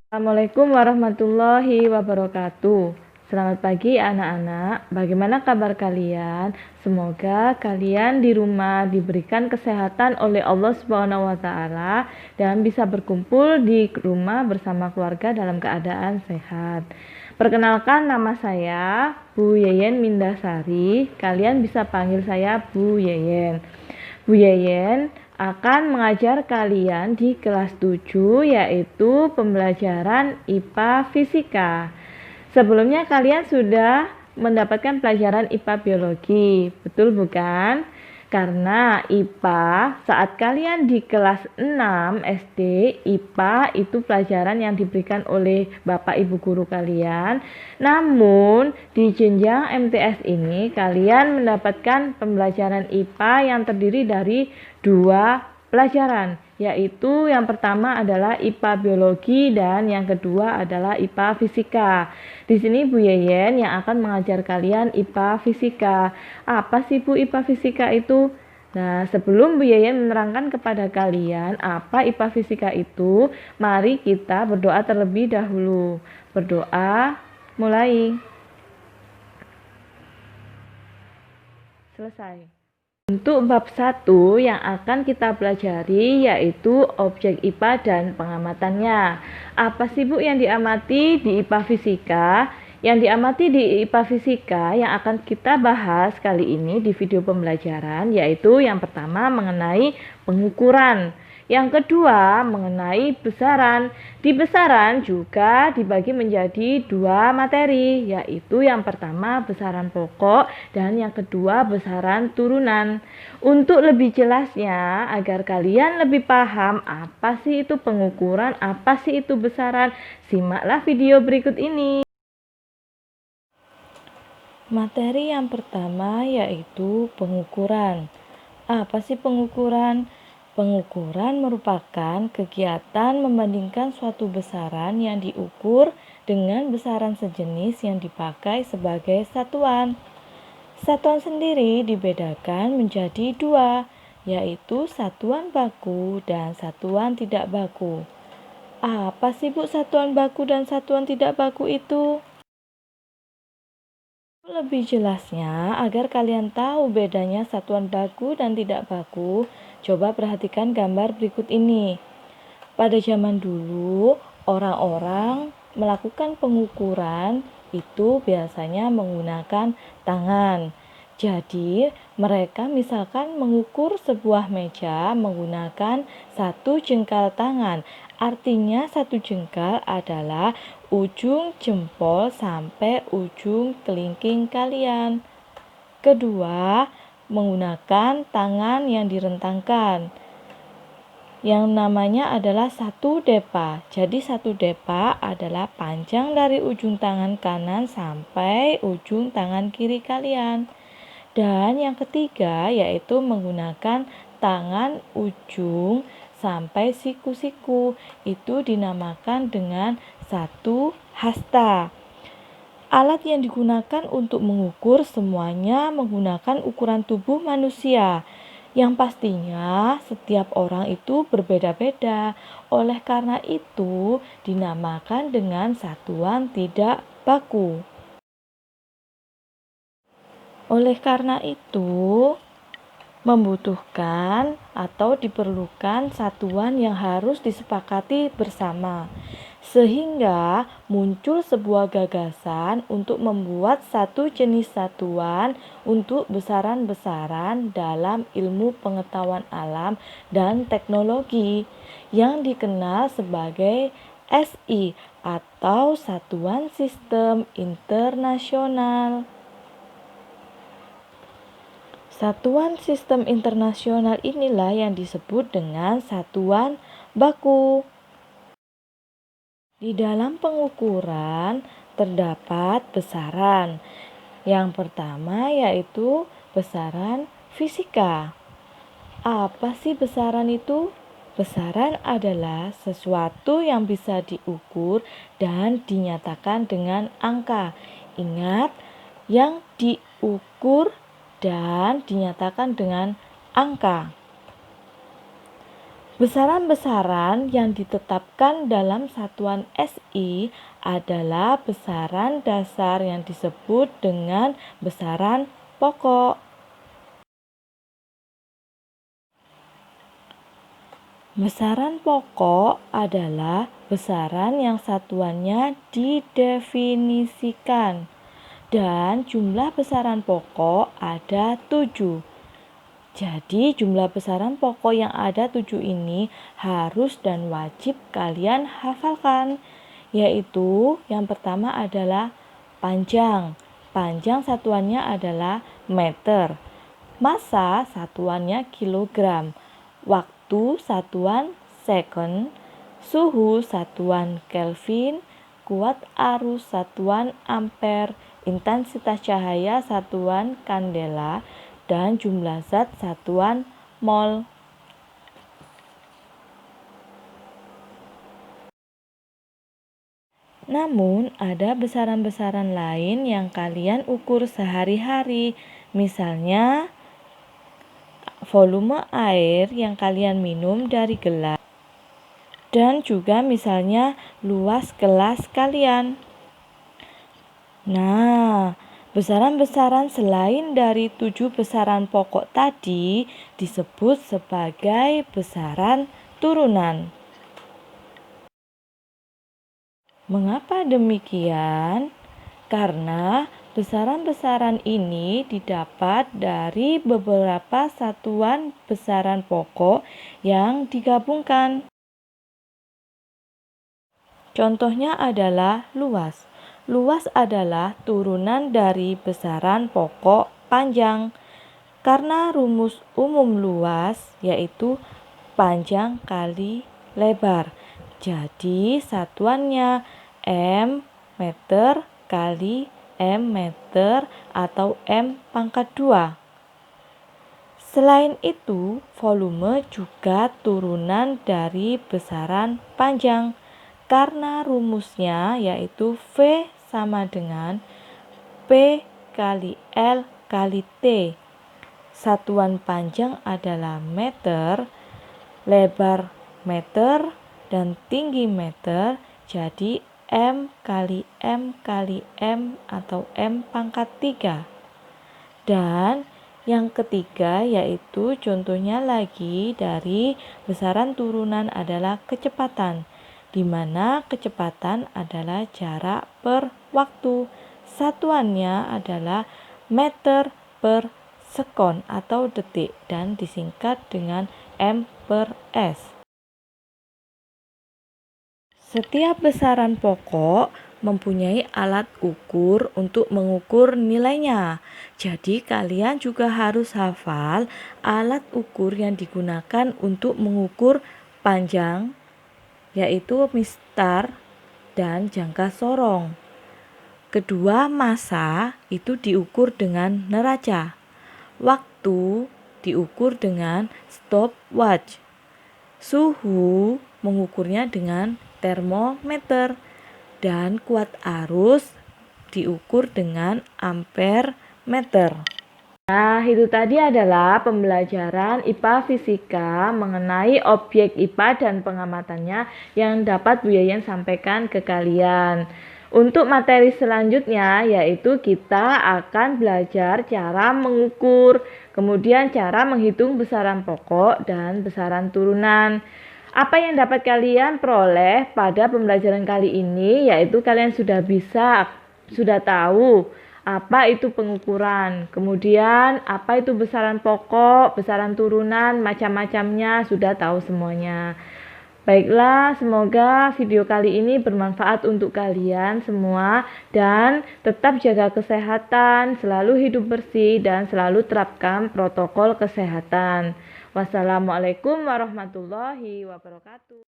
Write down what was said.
Assalamualaikum warahmatullahi wabarakatuh. Selamat pagi anak-anak. Bagaimana kabar kalian? Semoga kalian di rumah diberikan kesehatan oleh Allah Subhanahu wa taala dan bisa berkumpul di rumah bersama keluarga dalam keadaan sehat. Perkenalkan, nama saya Bu Yeyen Mindasari. Kalian bisa panggil saya Bu Yeyen. Bu Yeyen akan mengajar kalian di kelas 7, yaitu pembelajaran IPA Fisika. Sebelumnya kalian sudah mendapatkan pelajaran IPA Biologi, betul bukan? Karena IPA saat kalian di kelas 6 SD, IPA itu pelajaran yang diberikan oleh Bapak Ibu guru kalian. Namun di jenjang MTS ini kalian mendapatkan pembelajaran IPA yang terdiri dari 2 pelajaran, yaitu yang pertama adalah IPA Biologi dan yang kedua adalah IPA Fisika. Di sini Bu Yeyen yang akan mengajar kalian IPA Fisika. Apa sih Bu IPA Fisika itu? Nah, sebelum Bu Yeyen menerangkan kepada kalian apa IPA Fisika itu, mari kita berdoa terlebih dahulu. Berdoa, mulai. Selesai. Untuk bab 1 yang akan kita pelajari yaitu objek IPA dan pengamatannya. Apa sih Bu yang diamati di IPA Fisika? Yang diamati di IPA Fisika yang akan kita bahas kali ini di video pembelajaran yaitu yang pertama mengenai pengukuran. Yang kedua mengenai besaran. Di besaran juga dibagi menjadi 2 materi, yaitu yang pertama besaran pokok dan yang kedua besaran turunan. Untuk lebih jelasnya, agar kalian lebih paham apa sih itu pengukuran, apa sih itu besaran, simaklah video berikut ini. Materi yang pertama yaitu pengukuran. Apa sih pengukuran? Pengukuran merupakan kegiatan membandingkan suatu besaran yang diukur dengan besaran sejenis yang dipakai sebagai satuan. Satuan sendiri dibedakan menjadi 2, yaitu satuan baku dan satuan tidak baku. Apa sih Bu satuan baku dan satuan tidak baku itu? Lebih jelasnya, agar kalian tahu bedanya satuan baku dan tidak baku, coba perhatikan gambar berikut ini. Pada zaman dulu, orang-orang melakukan pengukuran itu biasanya menggunakan tangan. Jadi, mereka misalkan mengukur sebuah meja menggunakan 1 jengkal tangan. Artinya 1 jengkal adalah ujung jempol sampai ujung kelingking kalian. Kedua, menggunakan tangan yang direntangkan. Yang namanya adalah 1 depa. Jadi 1 depa adalah panjang dari ujung tangan kanan sampai ujung tangan kiri kalian. Dan yang ketiga yaitu menggunakan tangan ujung sampai siku-siku. Itu dinamakan dengan 1 hasta. Alat yang digunakan untuk mengukur semuanya menggunakan ukuran tubuh manusia. Yang pastinya setiap orang itu berbeda-beda. Oleh karena itu dinamakan dengan satuan tidak baku. Oleh karena itu membutuhkan atau diperlukan satuan yang harus disepakati bersama, sehingga muncul sebuah gagasan untuk membuat satu jenis satuan untuk besaran-besaran dalam ilmu pengetahuan alam dan teknologi yang dikenal sebagai SI atau Satuan Sistem Internasional. Satuan sistem internasional inilah yang disebut dengan satuan baku. Di dalam pengukuran terdapat besaran. Yang pertama yaitu besaran fisika. Apa sih besaran itu? Besaran adalah sesuatu yang bisa diukur dan dinyatakan dengan angka. Ingat, yang diukur dan dinyatakan dengan angka. Besaran-besaran yang ditetapkan dalam satuan SI adalah besaran dasar yang disebut dengan besaran pokok. Besaran pokok adalah besaran yang satuannya didefinisikan dan jumlah besaran pokok ada 7. Jadi jumlah besaran pokok yang ada 7 ini harus dan wajib kalian hafalkan, yaitu yang pertama adalah panjang. Panjang satuannya adalah meter. Massa satuannya kilogram. Waktu satuan second, suhu satuan Kelvin, kuat arus satuan ampere, intensitas cahaya satuan kandela, dan jumlah zat satuan mol. Namun, ada besaran-besaran lain yang kalian ukur sehari-hari, misalnya volume air yang kalian minum dari gelas, dan juga misalnya luas gelas kalian. Nah, besaran-besaran selain dari 7 besaran pokok tadi disebut sebagai besaran turunan. Mengapa demikian? Karena besaran-besaran ini didapat dari beberapa satuan besaran pokok yang digabungkan. Contohnya adalah luas. Luas adalah turunan dari besaran pokok panjang. Karena rumus umum luas yaitu panjang kali lebar. Jadi satuannya M meter kali M meter atau M pangkat 2. Selain itu, volume juga turunan dari besaran panjang karena rumusnya yaitu V sama dengan P kali L kali T. Satuan panjang adalah meter, lebar meter, dan tinggi meter, jadi M kali M kali M atau M pangkat 3. Dan yang ketiga yaitu contohnya lagi dari besaran turunan adalah kecepatan, di mana kecepatan adalah jarak per waktu. Satuannya adalah meter per sekon atau detik dan disingkat dengan M per S. Setiap besaran pokok mempunyai alat ukur untuk mengukur nilainya. Jadi kalian juga harus hafal alat ukur yang digunakan untuk mengukur panjang, yaitu mistar dan jangka sorong. Kedua, massa itu diukur dengan neraca. Waktu diukur dengan stopwatch. Suhu mengukurnya dengan termometer, dan kuat arus diukur dengan ampere meter. Nah, itu tadi adalah pembelajaran IPA Fisika mengenai objek IPA dan pengamatannya yang dapat Bu Yayan sampaikan ke kalian. Untuk materi selanjutnya yaitu kita akan belajar cara mengukur, kemudian cara menghitung besaran pokok dan besaran turunan. Apa yang dapat kalian peroleh pada pembelajaran kali ini yaitu kalian sudah tahu apa itu pengukuran, kemudian apa itu besaran pokok, besaran turunan, macam-macamnya sudah tahu semuanya. Baiklah, semoga video kali ini bermanfaat untuk kalian semua dan tetap jaga kesehatan, selalu hidup bersih dan selalu terapkan protokol kesehatan. Wassalamualaikum warahmatullahi wabarakatuh.